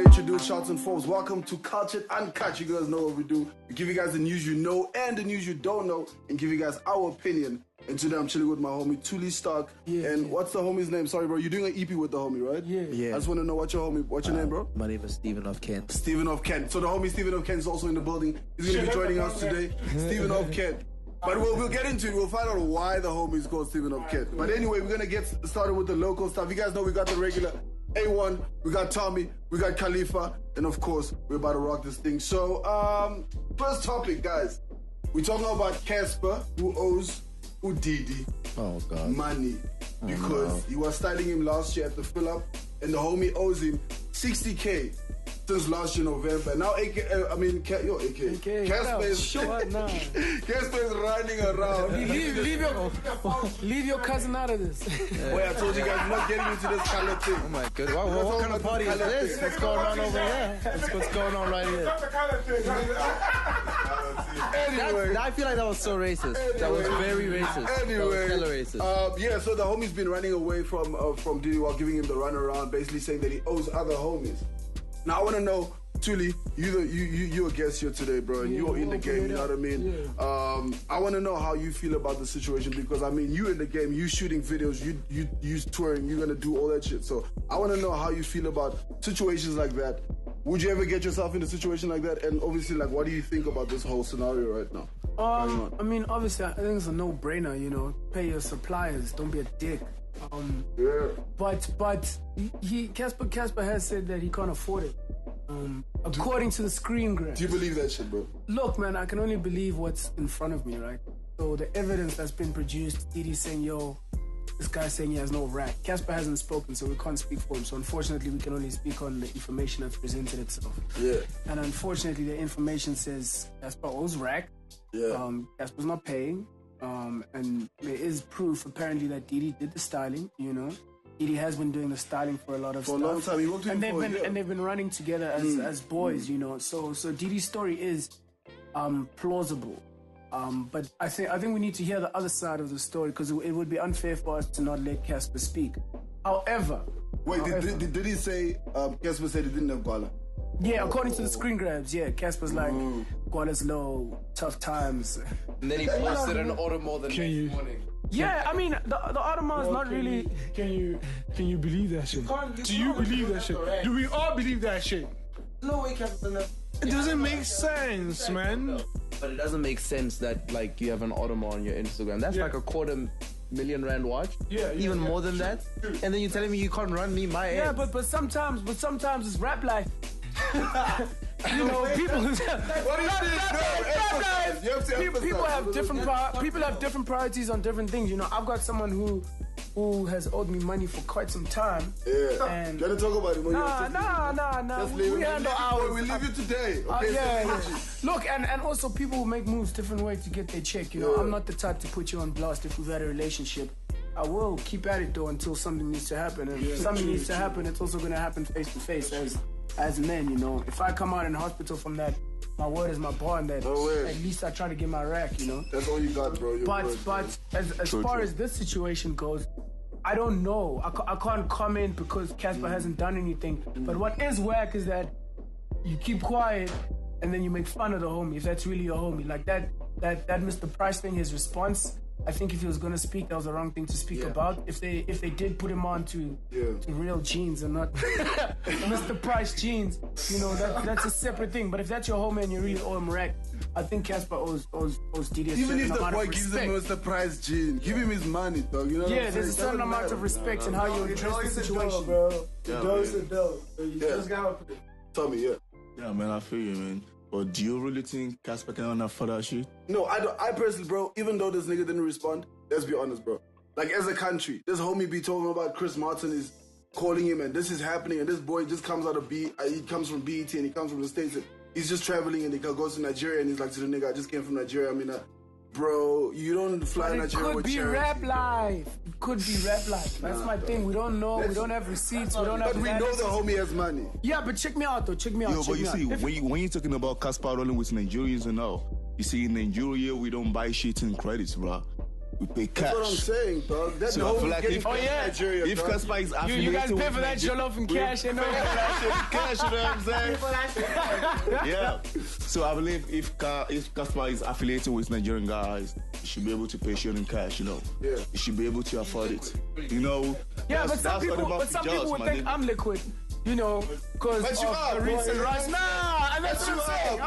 gotta introduce Shouts and Foes. Welcome to Cultured Uncut. You guys know what we do. We give you guys the news you know and the news you don't know, and give you guys our opinion. And today I'm chilling with my homie Tuli Stark. What's the homie's name? Sorry, bro. You're doing an EP with the homie, right? Yeah. I just want to know what's your name, bro? My name is Stephen of Kent. Stephen of Kent. So the homie Stephen of Kent is also in the building. He's gonna be joining us today. Stephen of Kent. But we'll get into it. We'll find out why the homie is called Stephen of Kent. But anyway, we're gonna get started with the local stuff. You guys know we got the regular A1, we got Tommy, we got Khalifa, and of course, we're about to rock this thing. So, first topic, guys. We're talking about Cassper, who owes Didi money because he was styling him last year at the fill-up, and the homie owes him 60K since last year November. Now, Cassper is running around. Leave your cousin out of this. Wait, I told you guys, we're not getting into this color thing. Oh my goodness. What kind of party is this? What's going on over here? What's going on right here? Anyway. I feel like that was so racist. That was very racist. Anyway, that was hella racist. So the homie's been running away from Didi while giving him the runaround, basically saying that he owes other homies. Now I want to know, Tuli, you're a guest here today, bro, and you're in the game. You know what I mean? I want to know how you feel about the situation because I mean, you in the game, you shooting videos, you touring, you're gonna do all that shit. So I want to know how you feel about situations like that. Would you ever get yourself in a situation like that? And obviously, like, what do you think about this whole scenario right now? I mean, obviously, I think it's a no-brainer. You know, pay your suppliers. Don't be a dick. But Cassper has said that he can't afford it. According to the screen grab. Do you believe that shit, bro? Look, man, I can only believe what's in front of me, right? So the evidence that's been produced, Didi saying, yo, this guy's saying he has no rack. Cassper hasn't spoken, so we can't speak for him. So unfortunately, we can only speak on the information that's presented itself. Yeah. And unfortunately, the information says Cassper owes rack. Yeah. Casper's not paying. And there is proof apparently that Didi did the styling, you know. Didi has been doing the styling for a lot of stuff. For a long time. He worked with him and they've been running together as boys, you know. So Didi's story is plausible. But I think we need to hear the other side of the story because it would be unfair for us to not let Cassper speak. However... Wait, did he say Cassper said he didn't have Gwala? Yeah, according to the screen grabs, yeah, Casper's like, Gwala's low, tough times. And then he posted an Audemars the next morning. Yeah, I mean, the Audemars is not really... Can you believe that shit? Do you believe that shit? Do we all believe that shit? No way, Casper. It doesn't make sense, man. But it doesn't make sense that, like, you have an Audemars on your Instagram. That's like $250,000 rand watch. Yeah. Even more than that. And then you're telling me you can't run me my Yeah, but sometimes it's rap life. You know, people. People have different priorities on different things. You know, I've got someone who has owed me money for quite some time. Yeah. And gotta talk about it. Nah. We handle ours. We leave you today. Okay. Look, and also people will make moves different ways to get their check. You know, I'm not the type to put you on blast if we've had a relationship. I will keep at it though until something needs to happen. And if something needs to happen, it's also gonna happen face to face as men, you know. If I come out in hospital from that, my word is my bond that at least I try to get my rack, you know. That's all you got, bro. But as far as this situation goes, I don't know. I can't comment because Cassper hasn't done anything. But what is whack is that you keep quiet and then you make fun of the homie, if that's really your homie. Like that Mr. Price thing, his response, I think if he was gonna speak, that was the wrong thing to speak about. If they did put him on to real jeans and not Mr. Price jeans, you know, that's a separate thing. But if that's your homie and you really owe him rack, I think Cassper owes Didi a certain Even if the amount boy of gives respect. him Mr. Price jean, give him his money, dog. You know what I'm saying? There's a certain amount of respect in how you address the situation. Bro. Those are dope. You just gotta put it. Tell me, Yeah, man, I feel you, man. But do you really think Cassper can afford that shit? No, I don't. I personally, bro, even though this nigga didn't respond, let's be honest, bro. Like, as a country, this homie be talking about Chris Martin is calling him and this is happening and this boy just comes out of he comes from BET and he comes from the States and he's just traveling and he goes to Nigeria and he's like to the nigga, I just came from Nigeria. I mean, bro, you don't fly Nigeria with charity. Rap life. It could be rap life. That's my thing. We don't know. We don't have receipts. We don't have. But we know the homie has money. Yeah, but check me out though. Check me out. But you see, when you're talking about Cassper rolling with Nigerians and all, you see, in Nigeria we don't buy shit in credits, bro. We pay cash. That's what I'm saying, dog. That's So I feel like if Nigeria, if dog. Cassper is affiliated You guys pay with for that jollof in cash, you know? cash, you know what I'm saying? Yeah. So I believe if Cassper is affiliated with Nigerian guys, he should be able to pay shit in cash, you know. Yeah. He should be able to afford it. You know. Yeah, that's- but some that's what people would think I'm liquid, you know, because But you of are, the boy. recent rise. Nah, and that's what I'm saying.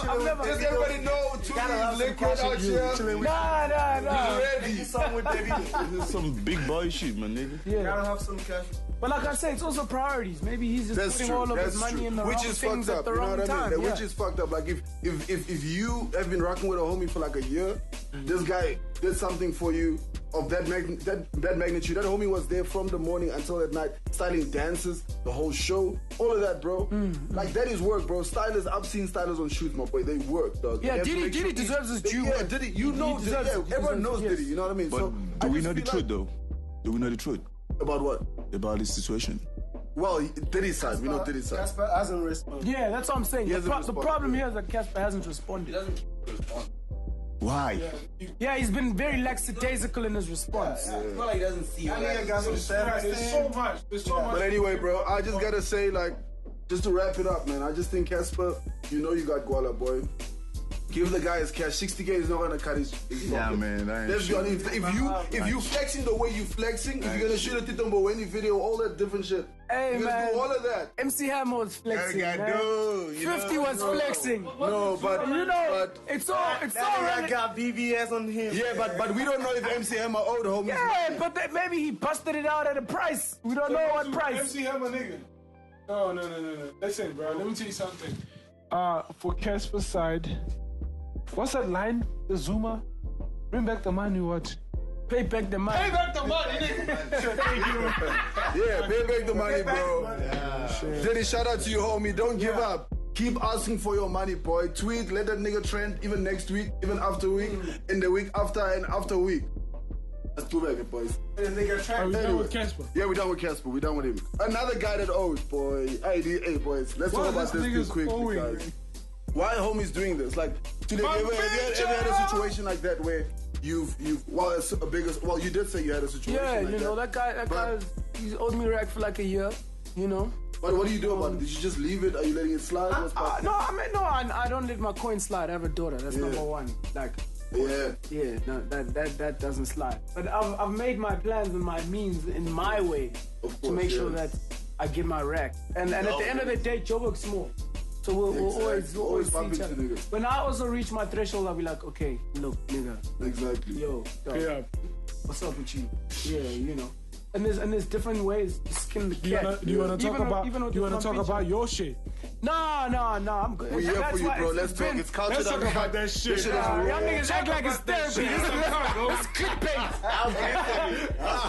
I'm never. Does everybody know Tuli is liquid out here? Nah. Ready. This is some big boy shit, my nigga. Yeah. Gotta have some cash. But like I say, it's also priorities. Maybe he's just That's putting true. all of That's his money true. in the Which wrong is things fucked at up. the You know wrong what I time. mean? Yeah. Which is fucked up. Like if you have been rocking with a homie for like a year, this guy did something for you of that magnitude. That homie was there from the morning until at night, styling dances, the whole show, all of that, bro. Like that is work, bro. Stylists, I've seen stylists on shoots, my boy. They work, dog. Yeah, They have to Didi make sure deserves his due. Yeah, Didi, you know Didi. deserves Yeah, it. He everyone deserves knows it, yes. Didi. You know what I mean? But So do I we just know the feel truth though? Do we know the truth about what? about this situation? Well, Diddy's side. We know Diddy's side. Cassper hasn't responded. Yeah, that's what I'm saying. He The, hasn't the responded. problem here is that Cassper hasn't responded. Why? Yeah, he's been very lackadaisical in his response. It's not like he doesn't see you. I think I got some There's so much. There's so much. But anyway, bro, I just gotta say, like, just to wrap it up, man, I just think Cassper, you know you got Guala, boy. Give the guy his cash. 60K is not gonna cut his Yeah, pocket. man. That ain't Let's be shit. honest. If you flexing the way you flexing, if you're gonna shoot a Titombo any video, all that different shit. Hey, you're gonna man. do all of that. MC Hammer was flexing, I man. do, you 50 know. was flexing. No, but You know, but, it's all I relative. got BBS on him. yeah, but we don't know if MC Hammer owed homies. Yeah, but maybe he busted it out at a price. We don't know what price. MC Hammer, nigga. No. Listen, bro. Let me tell you something. For Cassper's side, what's that line? The Zuma? Bring back the money, what? Pay back the money. Pay back the money, nigga. Thank you. Yeah, pay back the money, bro. Diddy, shout out to you, homie. Don't give up. Keep asking for your money, boy. Tweet, let that nigga trend even next week, even after week, in the week after and after week. Let's do that, boys. And they got Are trapped. we done Anyway. with Cassper? Yeah, we done with Cassper. We done with him. Another guy that owes, boy. Hey, boys. Let's Why talk about this this nigga's quickly, owing, guys. man? Why are homies doing this? Like, today, have you ever had a situation like that where you did say you had a situation Yeah, like you know, that guy, he's owed me rack for like a year, you know. But what do you do about it? Did you just leave it? Are you letting it slide? What's up? No, I don't let my coin slide. I have a daughter. That's number one. Like, Yeah. no, that doesn't slide. But I've made my plans and my means in my way Of to course, make sure yeah. that I get my rack. And at the end of the day, Joe works small. So we'll Exactly. always see bump each into other. niggas. When I also reach my threshold, I'll be like, okay, look, nigga, Exactly. yo, Yeah. what's up with you? Yeah, you know. And there's different ways to skin the cat. Do you wanna talk Even about? even with You the wanna talk Mampintsha. about your shit? No, I'm good. We're here That's for you, why bro. it's Let's talk. been- It's culture. Let's talk about that shit. This shit is Y'all raw. niggas act like it's therapy. This is clickbait.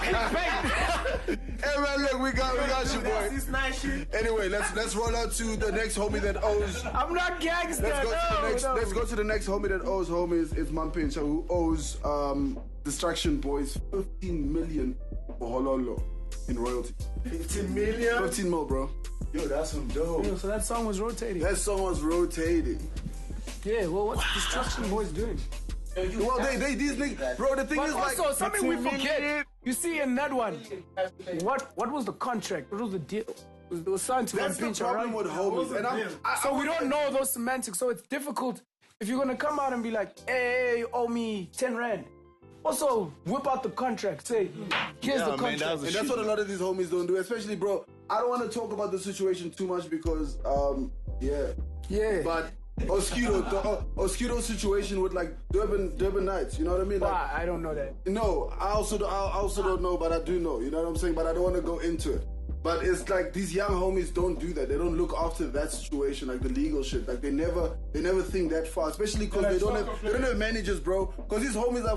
Clickbait. Hey man, look, we got you, boy. This nice shit. Anyway, let's roll out to the next homie that owes. I'm not gangster. Let's go to the next homie that owes homies. It's Mampintsha, who owes Distruction Boyz 15 million for Hololo in royalty. 15 million. 15 mil, bro. Yo, that's some dope. So that song was rotating. That song was rotating. Yeah, well, what's Distruction Boyz doing? Well, these niggas, bro. The thing But is, like, also, something we forget. You see, in that one, what was the contract? What was the deal? It was signed to that's the Mampintsha, problem right? with homies. And So we don't know those semantics. So it's difficult if you're gonna come out and be like, "Hey, you owe me 10 rand." Also, whip out the contract. Say, "Here's the man, contract." And that's what a lot of these homies don't do, especially, bro. I don't want to talk about the situation too much because, Yeah. But Oskido's situation with like Durban Nights, you know what I mean? Like, Why? I don't know that. no, I also don't know, but I do know, you know what I'm saying? But I don't want to go into it. But it's like these young homies don't do that. They don't look after that situation, like the legal shit. Like they never think that far, especially because they don't have managers, bro. Because these homies are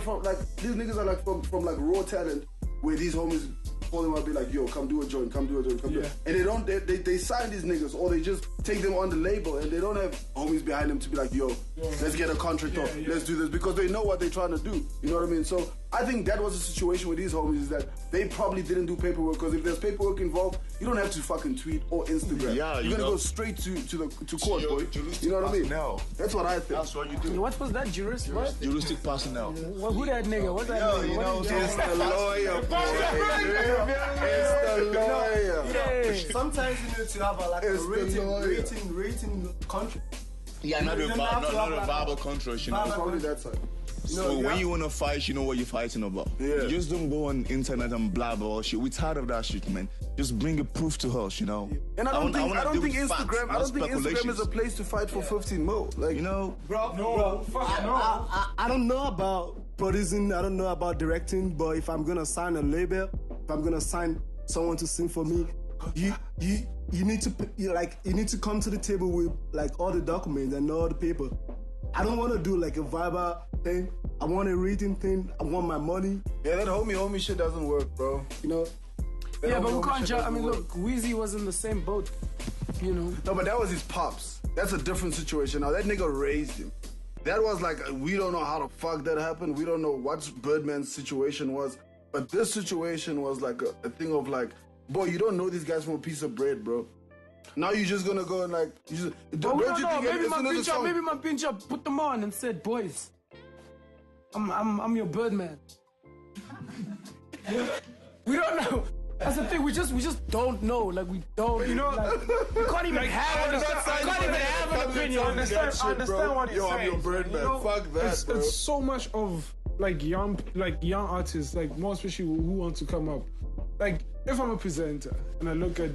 these niggas are like from like raw talent, where these homies call them up, be like, yo, come do a joint, come do a joint, come do it. And they don't, they sign these niggas, or they just take them on the label, and they don't have homies behind them to be like, yo, let's get a contract off, let's do this, because they know what they're trying to do. You know what I mean? So I think that was the situation with these homies, is that they probably didn't do paperwork, because if there's paperwork involved, you don't have to fucking tweet or Instagram. Yeah, you're gonna go straight to court, boy. You know what I mean? Personnel. That's what I think. That's what you do. What was that, jurist? What? Juristic personnel. Well, who that nigga? What's that nigga? You know, It's the lawyer, boy. It's the lawyer. Yeah. Sometimes you need to have a rating contract. Yeah, not a verbal contract, you know. Probably that side. So when you wanna fight, you know what you're fighting about. Yeah. You just don't go on internet and blah blah shit. We're tired of that shit, man. Just bring a proof to us, you know. And I don't think wanna deal with Instagram. facts, I don't think Instagram speculations. is a place to fight for 15 mil. Like, You know, I don't know about producing, I don't know about directing, but if I'm gonna sign a label, if I'm gonna sign someone to sing for me, you need to come to the table with like all the documents and all the paper. I don't want to do like a verbal thing. I want a written thing. I want my money. yeah, that homie shit doesn't work, bro. You know. That Yeah, but we homie can't shit judge. I doesn't mean, work. look, Weezy was in the same boat, you know. No, but that was his pops. That's a different situation. Now that nigga raised him. That was like, we don't know how the fuck that happened. We don't know what Birdman's situation was. But this situation was like a thing of like, boy, you don't know these guys from a piece of bread, bro. Now you're just gonna go and like, you just, But we don't know. Maybe song- Mampintsha put them on and said, "Boys, I'm your Birdman." We don't know. That's the thing. We just don't know. Like we don't. You know, like, we can't even have an opinion. I understand what you're Yo, saying. I'm your Birdman. You know, Fuck that, bro. It's so much of like young artists, like more especially who want to come up. Like if I'm a presenter and I look at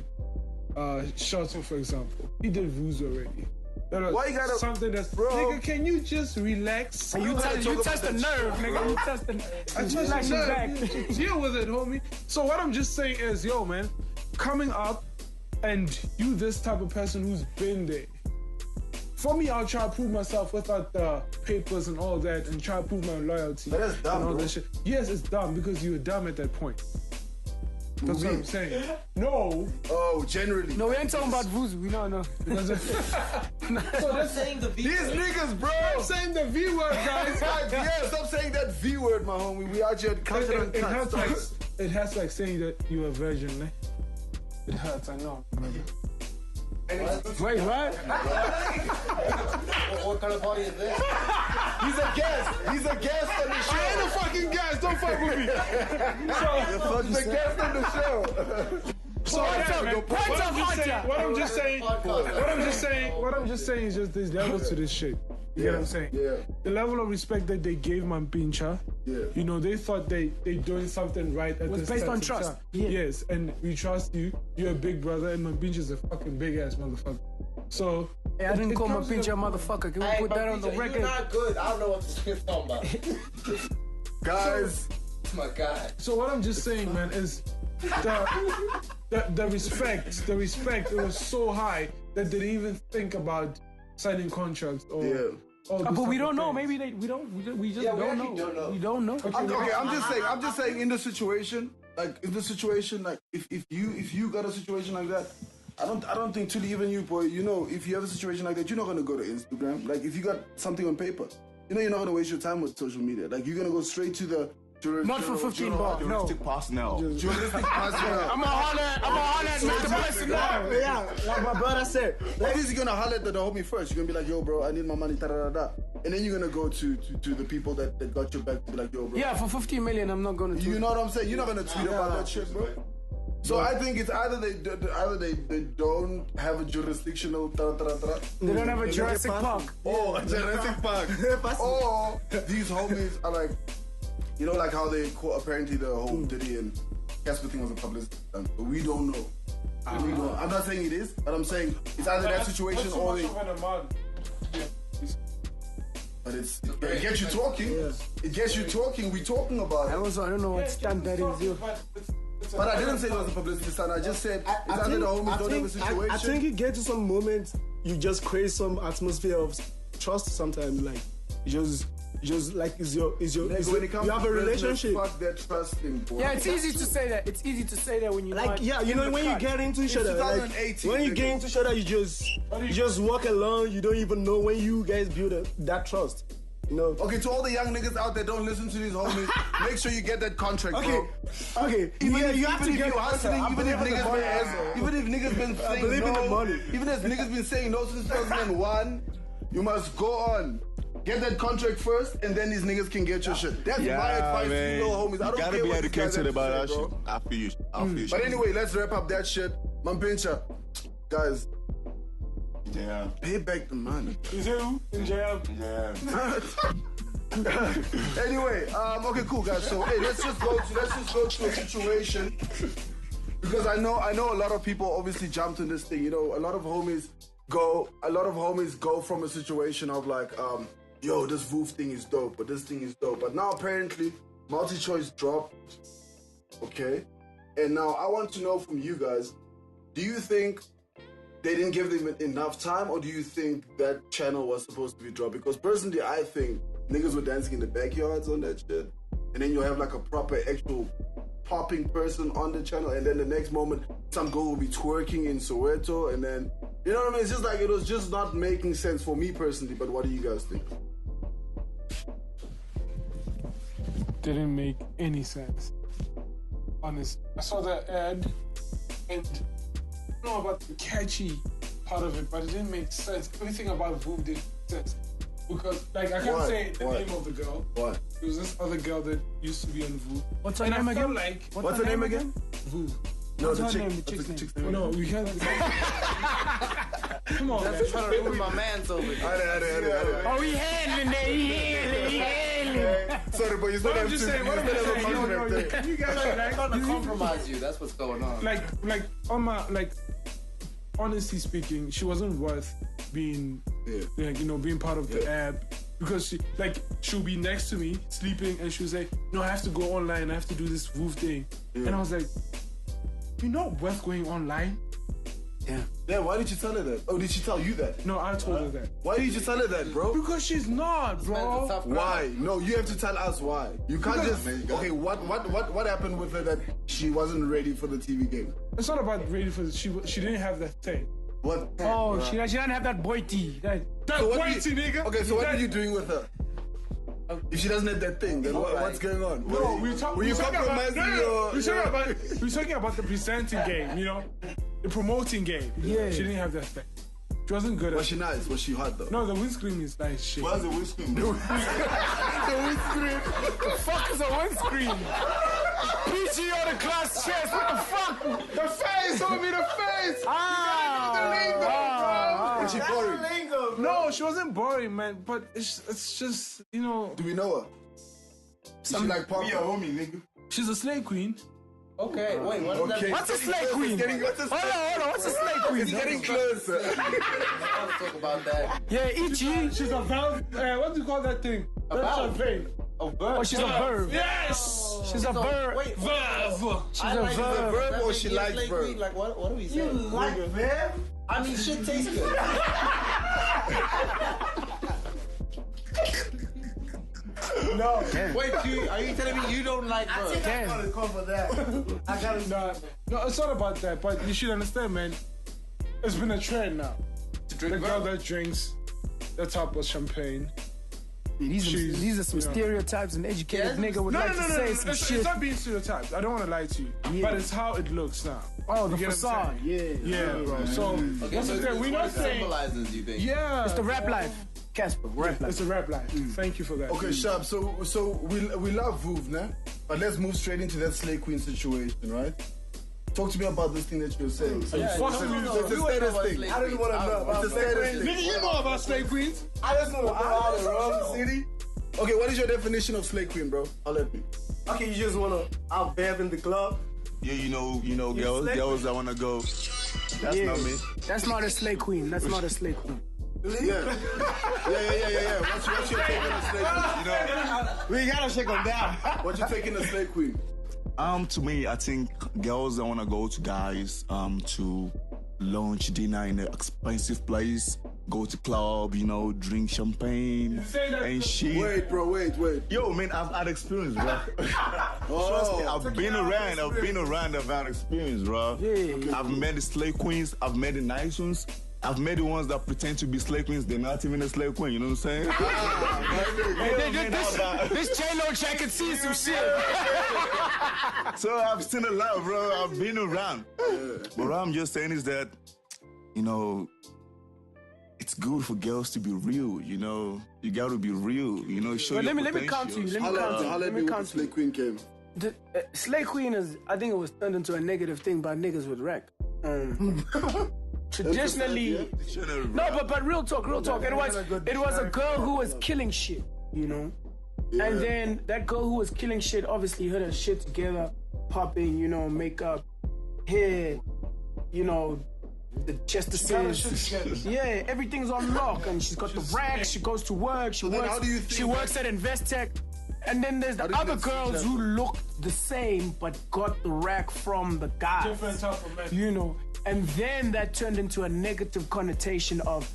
Shutdown, for example, he did VOOV already. Why you gotta- something that's Bro. Nigga, can you just relax? You touched the nerve, nigga. You touched the I just relax your back. deal with it, homie. So what I'm just saying is, yo, man, coming up and you this type of person who's been there. For me, I'll try to prove myself without the papers and all that and try to prove my loyalty. But that's dumb, and all bro. that shit. Yes, it's dumb because you were dumb at that point. That's what I'm saying. No. Oh, generally. No, we ain't talking about VOOV. We don't know. So that's Saying the These niggas, bro. I'm saying the V word, guys. Yeah, stop saying that V word, my homie. We out here Cultured It Uncut. has like saying that you're a virgin, eh? It hurts, I know. Wait, what? What kind of party is this? He's a guest. He's a guest on the I show. ain't a fucking guys, don't fuck with me. He's a guest on the show. So what I'm just saying is just there's levels to this shit. You get what I'm saying? Yeah. The level of respect that they gave Mampintsha, Yeah. you know, they thought they doing something right at Was this based time on to trust. time. Yeah. Yes, and we trust you. You're a big brother, and Mampintsha's a fucking big ass motherfucker. So Hey, I didn't it call comes to Mampintsha a the- motherfucker. Can we put that on the You're record? not good. I don't know what this is talking about. Guys, My God. So what I'm just saying, man, is the respect. It was so high that they didn't even think about signing contracts or. Yeah. all But these we type don't of know. things. Maybe we just don't know. We don't know. I'm just saying in the situation, like if you got a situation like that, I don't think truly even you, boy, you know, if you have a situation like that, you're not gonna go to Instagram. Like if you got something on paper, you know you're not gonna waste your time with social media. Like you're gonna go straight to the Not for 15 bar. No. juristic personnel. journalistic personnel. I'm gonna holler at Mr. Personnel. Yeah, like my brother said. Obviously, you're gonna holler at the homie first. You're gonna be like, yo, bro, I need my money, da-da-da-da. And then you're gonna go to the people that got your back to be like, yo, bro. Yeah, for 15 million, I'm not gonna do You it. know what I'm saying? You're not gonna tweet about that shit, bro. So I think it's either they don't have a jurisdictional da-da-da-da. They don't have a Jurassic Park. Or a Jurassic Park. Or these homies are like, you know, like how they call, apparently the whole Didi and Cassper thing was a publicity stunt, but we don't know. We don't. I'm not saying it is, but I'm saying it's either that situation or they. But it gets you talking. It gets you talking. We talking about I it. also, I don't know what stunt that is. Yo. But I didn't say it was a publicity stunt. I just said it's either the homies don't have a situation. I think you get to some moments, you just create some atmosphere of trust sometimes. Like, you just just like is your When it comes you have to a business, relationship. fuck that trusting, boy. Yeah, it's easy to say that. It's easy to say that when you're Like not yeah, you in know the when you cut. get into each other, like 2018, when you nigga. get into each other, you just walk along. You don't even know when you guys build that trust. You know. Okay, to all the young niggas out there, don't listen to these homies. Make sure you get that contract, Okay, bro. okay. Even if you have to you get hustling, I even if believe in the money, niggas been saying believe in the no, money. even if niggas been saying no since 2001, you must go on. Get that contract first, and then these niggas can get your shit. That's my advice to you little homies. I don't You gotta care be what these guys educated have to about say, that bro. shit. I feel you. But anyway, let's wrap up that shit. Mampintsha, guys, Yeah. pay back the money. Is it who? In jail? Yeah. Anyway, okay, cool, guys. So, hey, let's just go to a situation because I know a lot of people obviously jumped in this thing. You know, a lot of homies go from a situation of like, yo, this VOOV thing is dope, but this thing is dope. But now apparently, multi-choice dropped. Okay, and now I want to know from you guys: do you think they didn't give them enough time, or do you think that channel was supposed to be dropped? Because personally, I think niggas were dancing in the backyards on that shit, and then you have like a proper actual popping person on the channel, and then the next moment some girl will be twerking in Soweto, and then you know what I mean? It's just like it was just not making sense for me personally. But what do you guys think? Didn't make any sense. Honestly, I saw that ad, and I don't know about the catchy part of it, but it didn't make sense. Everything about VOOV didn't make sense. Because, like, I can't What? say the What? name of the girl. What? It was this other girl that used to be on VOOV. What's her And name I felt again? like, What's her name again? VOOV. No, What's the her chick. name? The what's chick's the name? chick's name? No, we can't. Come on, man. Trying to ruin my man's over here. Oh, he handling that. He handling. Sorry, but you still What I'm have just to. saying, what I'm just saying, you guys are I'm trying to compromise you. That's what's going on. like on my honestly speaking, she wasn't worth being like, you know, being part of the ad, because she'll be next to me sleeping and she'll say, no, I have to go online, I have to do this VOOV thing. And I was like, you're not worth going online. Yeah, why did you tell her that? Oh, did she tell you that? No, I told her that. Why did you tell her that, bro? Because she's not, bro. Why? No, you have to tell us why. You can't just. Okay, what happened with her that she wasn't ready for the TV game? It's not about ready for she didn't have that thing. What? Oh, she doesn't have that boy tea. That So what whitey, nigga. Okay, so what are you doing with her? If she doesn't have that thing, then what's going on? No, Were you compromising your? We're talking about the presenting game, you know, the promoting game. Yeah. She didn't have that thing. She wasn't good at Was she nice? Was she hot though? No, the windscreen is nice shit. What's the windscreen? The fuck is a windscreen? PG on the glass chest. What the fuck? The face, homie, the face. Was she boring? No, she wasn't boring, man. But it's just, you know, Do we know her? Is she like pop? Be a homie, nigga. she's a slave queen. Okay, wait, what does that mean? What's a slave queen? What's Hold on. What's a slave queen? It's getting closer. I want to talk about that. Yeah, Ichi. She's a valve. What do you call that thing? That's valve? a vein. Oh, bird. Oh, she's a verb. Yes. She's a verb. Wait, Verve. She's I a like verb. verb That or makes she you a likes slave verb? queen? Like, what are we saying? verb? I mean, shit tastes good. No. Wait, are you telling me you don't like bird? gotta cover that. I gotta. No, it's not about that. But you should understand, man. It's been a trend now. To The drink girl bird? that drinks the top of champagne. These are some you know. stereotypes an educated nigga would No, like no, to no, say no. some It's shit. not being stereotyped. I don't want to lie to you. Yeah. But it's how it looks now. Oh, the You get what I'm facade. saying? Yeah. Yeah, bro. So, Okay, what's so the thing? We're what not it saying. symbolizes, you think? Yeah. It's the rap life. Cassper, rap life. It's a rap life. Thank you for that. Okay, Shab, so we love VOOV, nah? But let's move straight into that slave queen situation, right? Talk to me about this thing that you were saying. So Yeah, it's fuck a me. it's a We wanna know status about thing. slave I don't queens. want to know It's about a status slave thing. Nigga, you know about slave queens. I just want to know how to run the city. Okay, what is your definition of slave queen, bro? I'll let me. Okay, you just want to out bev in the club. Yeah, you know, girls that wanna go. That's Yeah. not me. That's not a slave queen. That's not a slave queen. Yeah. What's your take on a slave queen? We gotta shake them down. What you taking a slave queen? To me, I think girls that wanna go to guys to lunch, dinner in an expensive place, go to club, you know, drink champagne and shit. Wait, bro, wait. Yo, man, I've had experience, bro. Trust me, I've been around, I've had experience, bro. Yeah. I've met the slave queens, I've met the nice ones. I've met the ones that pretend to be slave queens. They're not even a slave queen. You know what I'm saying? This J-Lo check can see some shit. So I've seen a lot, bro. I've been around. But what I'm just saying is that, you know, it's good for girls to be real. You know, you got to be real. You know, show your Let me potential. count you. Let me count you. Slay Queen came. The Slay Queen is, I think it was turned into a negative thing by niggas with rack. Traditionally, no, but real talk. It was a girl who was killing shit, you know. Yeah. And then that girl who was killing shit obviously had her shit together, popping, you know, makeup, hair, you know, the Chester's. Yeah, everything's on lock, and she's got the rack. She goes to work. She works at Investec. And then there's the other girls who look the same but got the rack from the guys. Different type of men. You know. And then that turned into a negative connotation of,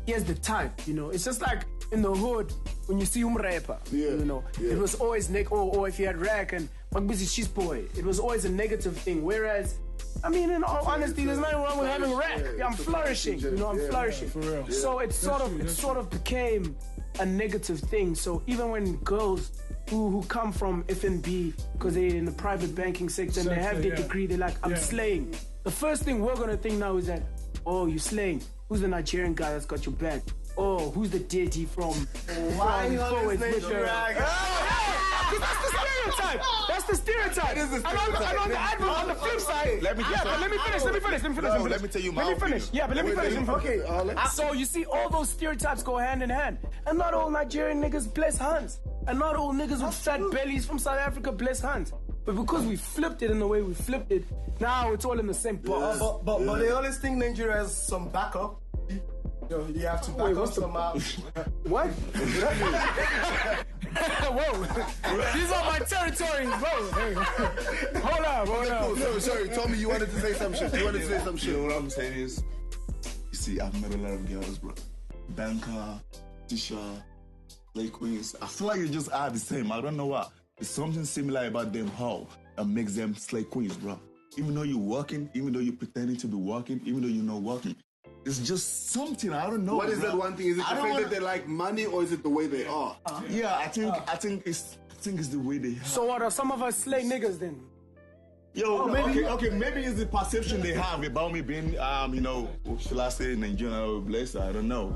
here's the type, you know. It's just like in the hood, when you see rapper, you know, it was always or if you had rack and busy she's boy, it was always a negative thing. Whereas, I mean, in all honesty, there's nothing wrong with having rack. I'm flourishing, you know, I'm flourishing. For real. So it sort of became a negative thing. So even when girls who come from F&B, because they're in the private banking sector and they have their degree, they're like, I'm slaying. The first thing we're gonna think now is that, oh, you slaying. Who's the Nigerian guy that's got your back? Oh, who's the Didi from? Why you always That's the stereotype. That's the stereotype. It is the And stereotype. on the flip side, Let me but let me finish. Let me tell you my Let me finish. opinion. Yeah, but let me finish. Okay, So you see, all those stereotypes go hand in hand, and not all Nigerian niggas bless hands, and not all niggas with fat bellies from South Africa bless hands. But because we flipped it in the way we flipped it, now it's all in the same box. But they always think Nigeria has some backup. You have to back up somehow. What? Whoa. These are my territories, bro. Hey. Hold up. No, sorry, Tommy, you wanted to say some shit. You know what I'm saying is, you see, I've met a lot of girls, bro. Banker, Tisha, Slay Queens. I feel like they just are the same. I don't know why. There's something similar about them how that makes them Slay Queens, bro. Even though you're working, even though you're pretending to be working, even though you're not working. It's just something, I don't know. What is bro. that one thing? Is it the fact that they like money or is it the way they are? Yeah, I think it's the way they have. So what are some of us slay niggas then? Yo, maybe it's the perception they have about me being, you know, should I say Nigerian or blessed? I don't know.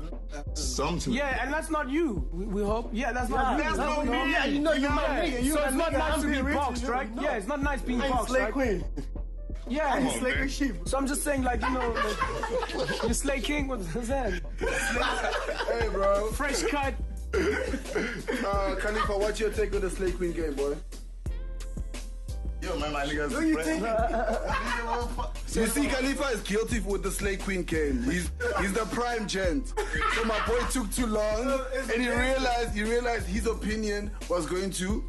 Something. Yeah, and that's not you. We hope. Yeah, that's not you. That's not me. Yeah, you know you're my nigga. So it's not nice to be boxed, right? No. Yeah, it's not nice being I'm boxed, Slay right? Queen. Yeah, I'm Slay Queen sheep. So I'm just saying, like, you know, like, you Slay King, what's that? Hey, bro. Fresh cut. Khalifa, what's your take on the Slay Queen game, boy? Yo, man, my niggas. What do you think? You see, Khalifa is guilty with the Slay Queen game. He's the prime gent. So my boy took too long, and he realized his opinion was going to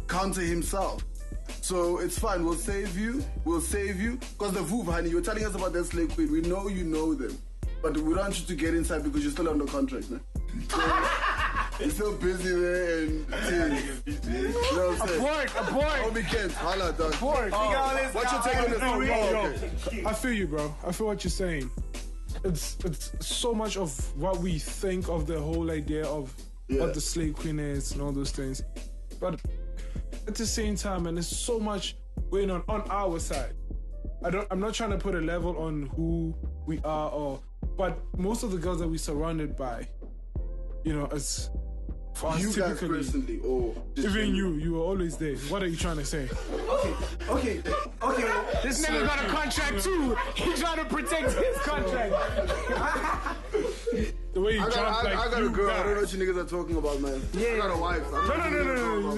counter himself. So it's fine. We'll save you. Because the VOOV, honey, you're telling us about that Slay Queen. We know you know them, but we don't want you to get inside because you're still under contract, man. So, you're still busy there and you know what I'm saying? Abort. Homie Kent, holla, dog. Abort. What's your take on this? Okay. I feel you, bro. I feel what you're saying. It's so much of what we think of the whole idea of what the Slay Queen is and all those things. But at the same time, and there's so much going on our side. I'm not trying to put a level on who we are but most of the girls that we're surrounded by, you know, as for us You guys typically, personally, or even you were always there. What are you trying to say? Okay. This nigga got a contract too. He's trying to protect his contract. The way you I jump, like got a you girl. I don't know guys. what you niggas are talking about, man. Yeah. I got a wife. I'm not No.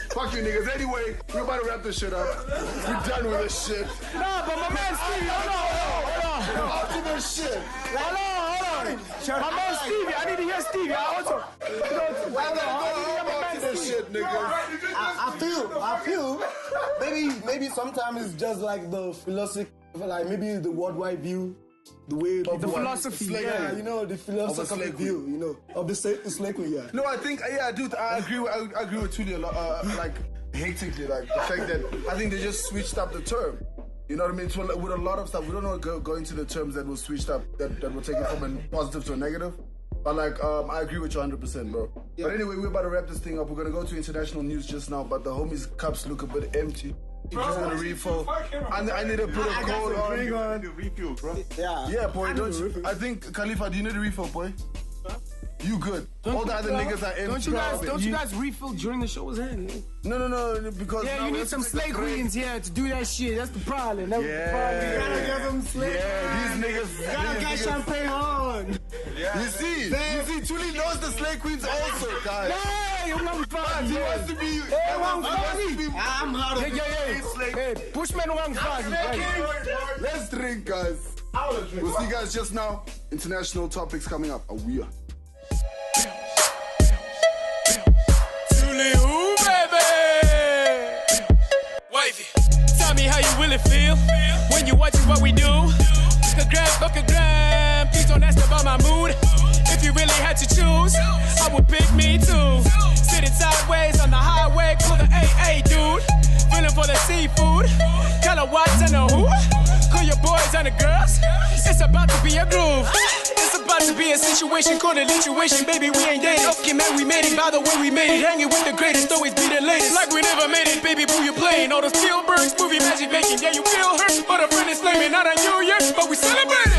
Fuck you niggas. Anyway, we're about to wrap this shit up. We're done with this shit. Nah, but my man Stevie, hold on. Ultimate shit. Hold on. My man Stevie, I need to hear Stevie. I also. Ultimate shit, niggas. I feel maybe sometimes it's just like the philosophy, like maybe the worldwide view the way The philosophy, yeah, you know, the philosophy of the view, you know, of the Slay Queen, yeah. No, I think, yeah, dude, I agree with Tuli a lot, like, hectically, like, the fact that I think they just switched up the term. You know what I mean? So, with a lot of stuff, we don't know go into the terms that were switched up, that will take it from a positive to a negative. But, like, I agree with you 100%, bro. Yeah. But anyway, we're about to wrap this thing up. We're going to go to international news just now, but the homies' cups look a bit empty. He's just gonna refill. I need to put a code on. The refill, bro. Yeah, boy, don't you? I think Khalifa, do you need a refill, boy? You good? All the other niggas are empty. Don't you guys refill during the show was ending? No, because you need some Slay Queens here to do that shit. That's the problem. That's the problem. You gotta get some Slay. Yeah, these niggas gotta get champagne on. Yeah. You see, Tuli knows the Slay Queens also, guys. Hey, I'm not fine. He wants to be. I'm hard of Hey, Bushman one fine. Let's drink, guys. We'll see you guys just now. International topics coming up. We are. Ooh, baby. Wavy. Tell me how you really feel when you watching what we do. Book a gram. Please don't ask about my mood. If you really had to choose, I would pick me too. Sitting sideways on the highway, call the AA dude. Feeling for the seafood. Color whites and the who? Call your boys and the girls. It's about to be a groove. It's about to be a situation called a lituation. Baby, we ain't dating. Okay, man, we made it. By the way, we made it. Hanging with the greatest, always be the latest. Like we never made it, baby, boo, you playing. All the Spielbergs, movie magic making. Yeah, you feel hurt, but a friend is flaming. Not on you yet, but we celebrate it.